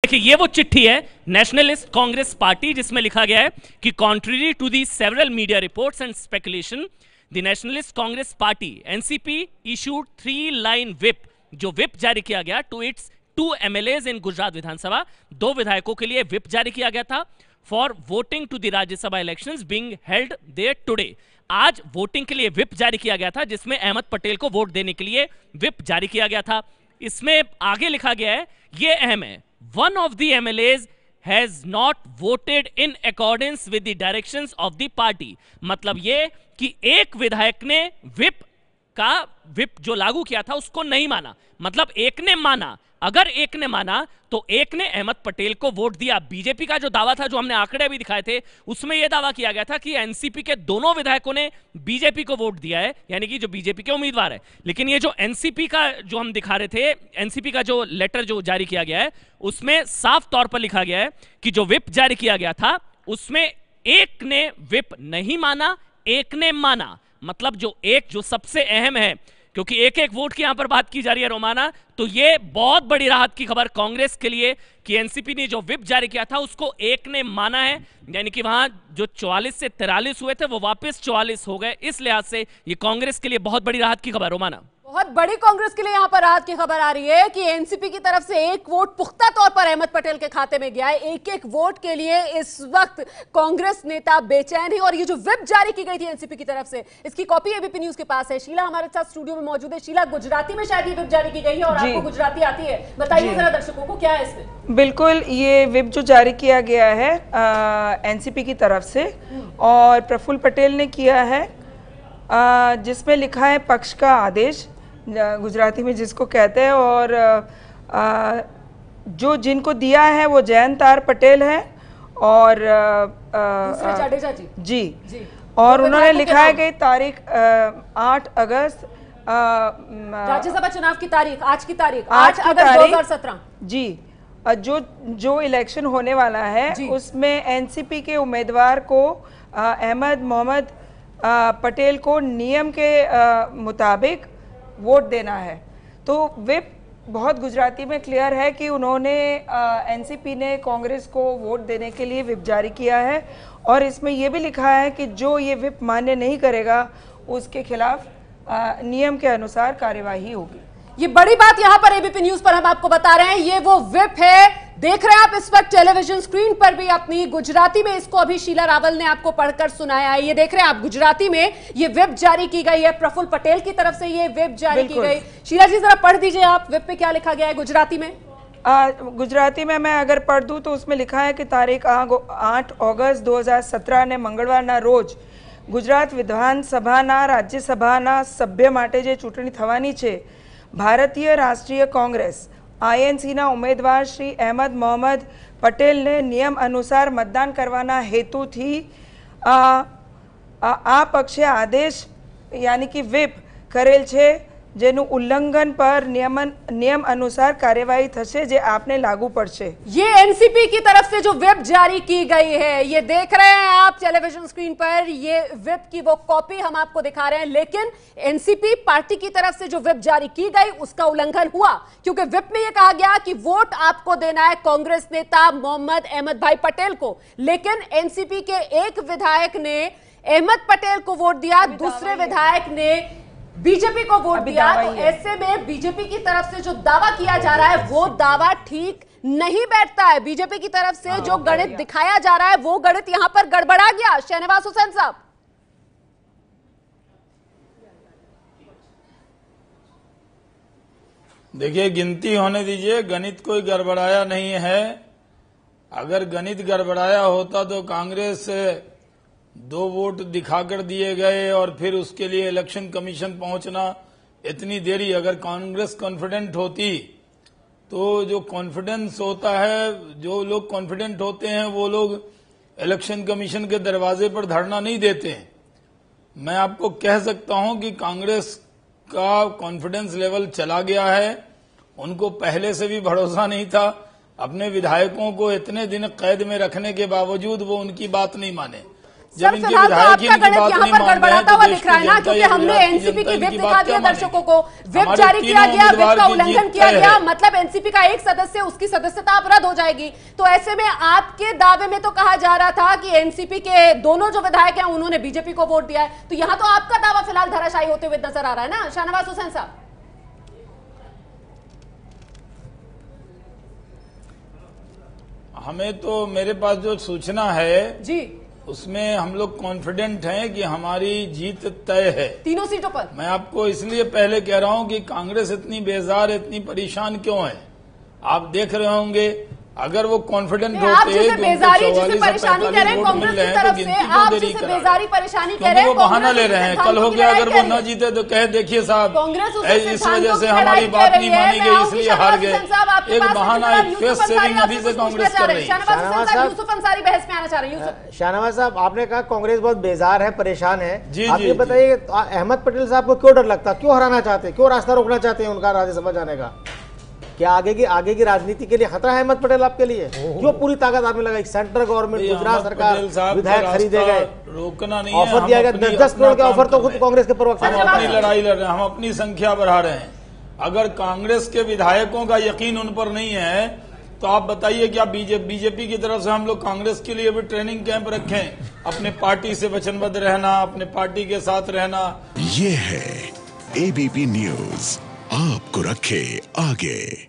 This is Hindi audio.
देखिए ये वो चिट्ठी है नेशनलिस्ट कांग्रेस पार्टी जिसमें लिखा गया है कि contrary to the several media reports and speculation the Nationalist Congress Party NCP issued 3-line whip, जो व्हिप जारी किया गया to its 2 MLAs in Gujarat Vidhan Sabha, 2 विधायकों के लिए व्हिप जारी किया गया था for voting to the Rajya Sabha elections being held there today. आज वोटिंग के लिए व्हिप जारी किया गया था जिसमें अहमद पटेल को वोट देने के लिए व्हिप जारी किया गया था। इसमें आगे लिखा गया है, ये अहम है, one of the MLAs has not voted in accordance with the directions of the party. मतलब ये कि एक विधायक ने व्हिप जो लागू किया था उसको नहीं माना, मतलब एक ने माना। अगर एक ने माना तो एक ने अहमद पटेल को वोट दिया। बीजेपी का जो दावा था, जो हमने आंकड़े अभी दिखाए थे, उसमें यह दावा किया गया था कि एनसीपी के दोनों विधायकों ने बीजेपी को वोट दिया है, यानी कि जो बीजेपी के उम्मीदवार है। लेकिन ये जो एनसीपी का जो हम दिखा रहे थे, एनसीपी का जो लेटर जो जारी किया गया है उसमें साफ तौर पर लिखा गया है कि जो व्हिप जारी किया गया था उसमें एक ने व्हिप नहीं माना, एक ने माना। मतलब जो सबसे अहम है, क्योंकि एक एक वोट की यहां पर बात की जा रही है रोमाना, तो ये बहुत बड़ी राहत की खबर कांग्रेस के लिए कि एनसीपी ने जो व्हिप जारी किया था उसको एक ने माना है, यानी कि वहां जो 44 से 43 हुए थे वो वापस 44 हो गए। इस लिहाज से ये कांग्रेस के लिए बहुत बड़ी राहत की खबर। रोमाना, बहुत बड़ी कांग्रेस के लिए यहां पर राहत की खबर आ रही है कि एनसीपी की तरफ से एक वोट पुख्ता तौर पर अहमद पटेल के खाते में गया है। एक एक वोट के लिए इस वक्त कांग्रेस नेता बेचैन है। और ये जो व्हिप जारी की गई थी एनसीपी की तरफ से, इसकी कॉपी एबीपी न्यूज के पास है। शीला हमारे साथ स्टूडियो में मौजूद है। शीला, गुजराती में शायद ये व्हिप जारी की गई है और आपको गुजराती आती है, बताइए जरा दर्शकों को क्या है इसमें। बिल्कुल, ये व्हिप जो जारी किया गया है एनसीपी की तरफ से और प्रफुल्ल पटेल ने किया है, जिसमें लिखा है पक्ष का आदेश, गुजराती में जिसको कहते हैं। और जो जिनको दिया है वो जयंतार पटेल है और जाडेजा जी। और उन्होंने लिखा है कि तारीख 8 अगस्त राज्यसभा चुनाव की तारीख, आज की तारीख 8 अगस्त 2017 जी। जो इलेक्शन होने वाला है उसमें एनसीपी के उम्मीदवार को अहमद मोहम्मद पटेल को नियम के मुताबिक वोट देना है। तो व्हिप बहुत गुजराती में क्लियर है कि उन्होंने एनसीपी ने कांग्रेस को वोट देने के लिए व्हिप जारी किया है और इसमें यह भी लिखा है कि जो ये व्हिप मान्य नहीं करेगा उसके खिलाफ नियम के अनुसार कार्यवाही होगी। ये बड़ी बात यहां पर एबीपी न्यूज पर हम आपको बता रहे हैं। ये वो व्हिप है, देख रहे हैं आप इस वक्त टेलीविजन स्क्रीन पर भी अपनी गुजराती में। इसको अभी शीला रावल ने आपको पढ़कर सुनाया है। ये देख रहे हैं आप गुजराती में ये व्हिप जारी की गई है, प्रफुल्ल पटेल की तरफ से ये व्हिप जारी की गई। शीला जी जरा पढ़ दीजिए आप, व्हिप पे क्या लिखा गया है गुजराती में। गुजराती में मैं अगर पढ़ दूं तो उसमें लिखा है कि तारीख 8 ઓગસ્ટ 2017 ને મંગળવારના રોજ ગુજરાત વિધાનસભાના રાજ્યસભાના સભ્ય માટે જે ચૂંટણી થવાની છે, ભારતીય રાષ્ટ્રીય કોંગ્રેસ આઈએનસીના ઉમેદવાર શ્રી અહેમદ મોહમ્મદ પટેલને નિયમ અનુસાર મતદાન કરવાના હેતુથી આ પક્ષે આદેશ યાની કે વ્હિપ કરેલ છે, જેનું ઉલ્લંઘન પર નિયમ अनुसार कार्यवाही થશે, જે आपने लागू પડશે। ये एनसीपी की तरफ से जो व्हिप जारी की गई है, ये देख रहे हैं आप टेलीविजन स्क्रीन पर। ये व्हिप की वो कॉपी हम आपको दिखा रहे हैं। लेकिन एनसीपी पार्टी की तरफ से जो व्हिप जारी की गई उसका उल्लंघन हुआ, क्योंकि व्हिप में यह कहा गया कि वोट आपको देना है कांग्रेस नेता मोहम्मद अहमद भाई पटेल को। लेकिन एनसीपी के एक विधायक ने अहमद पटेल को वोट दिया, दूसरे विधायक ने बीजेपी को वोट दिया। तो ऐसे में बीजेपी की तरफ से जो दावा किया जा रहा है वो दावा ठीक नहीं बैठता है। बीजेपी की तरफ से जो गणित दिखाया जा रहा है वो गणित यहां पर गड़बड़ा गया। शहनवाज हुसैन साहब, देखिए, गिनती होने दीजिए, गणित कोई गड़बड़ाया नहीं है। अगर गणित गड़बड़ाया होता तो कांग्रेस 2 वोट दिखाकर दिए गए और फिर उसके लिए इलेक्शन कमीशन पहुंचना इतनी देरी। अगर कांग्रेस कॉन्फिडेंट होती तो जो कॉन्फिडेंस होता है, जो लोग कॉन्फिडेंट होते हैं वो लोग इलेक्शन कमीशन के दरवाजे पर धरना नहीं देते हैं। मैं आपको कह सकता हूं कि कांग्रेस का कॉन्फिडेंस लेवल चला गया है। उनको पहले से भी भरोसा नहीं था। अपने विधायकों को इतने दिन कैद में रखने के बावजूद वो उनकी बात नहीं माने। जब इनके विधायक आपका गणित यहाँ पर गड़बड़ाता हुआ दिख रहा है ना, क्योंकि हमने एनसीपी की व्हिप दिखा दिया दर्शकों को, व्हिप जारी किया गया, व्हिप का उल्लंघन किया गया, मतलब एनसीपी का एक सदस्य, उसकी सदस्यता अब रद्द हो जाएगी। तो ऐसे में आपके दावे में तो कहा जा रहा था कि एनसीपी के दोनों जो विधायक हैं उन्होंने बीजेपी को वोट दिया है, तो यहां तो आपका दावा फिलहाल धराशायी होते हुए नजर आ रहा है ना शाहनवाज हुसैन साहब। हमें तो, मेरे पास जो सूचना है जी, उसमें हम लोग कॉन्फिडेंट हैं कि हमारी जीत तय है तीनों सीटों पर। मैं आपको इसलिए पहले कह रहा हूं कि कांग्रेस इतनी बेजार, इतनी परेशान क्यों है। आप देख रहे होंगे, अगर वो कॉन्फिडेंट होते आप जिसे बेजारी, जिसे परेशानी कह रहे हैं कांग्रेस की तरफ से, आप जिसे बेजारी परेशानी कह रहे हैं, वो बहाना ले रहे हैं। कल हो गया, अगर वो न जीते तो कहे देखिए साहब इस वजह से हमारी बात नहीं मानी गई इसलिए हार गए। एक बहाना, एक फेस सेविंग अभी से कांग्रेस कर रही है। यूसुफ अंसारी बहस में आना चाह रहे हैं। शाहनवाज साहब, आपने कहा कांग्रेस बहुत बेजार है, परेशान है। आप ये जी, बताइए अहमद पटेल साहब को क्यों डर लगता, क्यों हराना चाहते हैं, क्यों रास्ता रोकना चाहते हैं उनका राज्यसभा जाने का? क्या आगे की राजनीति के लिए खतरा है अहमद पटेल आपके लिए? क्यों पूरी ताकत आपने लगाई? सेंट्रल गवर्नमेंट, गुजरात सरकार, विधायक खरीदे गए, रोकना नहीं, ऑफर दिया गया, 10 करोड़ का ऑफर तो खुद कांग्रेस के प्रवक्ता। हम अपनी लड़ाई लड़ रहे हैं, हम अपनी संख्या बढ़ा रहे हैं। अगर कांग्रेस के विधायकों का यकीन उन पर नहीं है तो आप बताइए क्या बीजेपी की तरफ से हम लोग कांग्रेस के लिए भी ट्रेनिंग कैंप रखें, अपने पार्टी से वचनबद्ध रहना, अपने पार्टी के साथ रहना। ये है एबीपी न्यूज, आपको रखे आगे।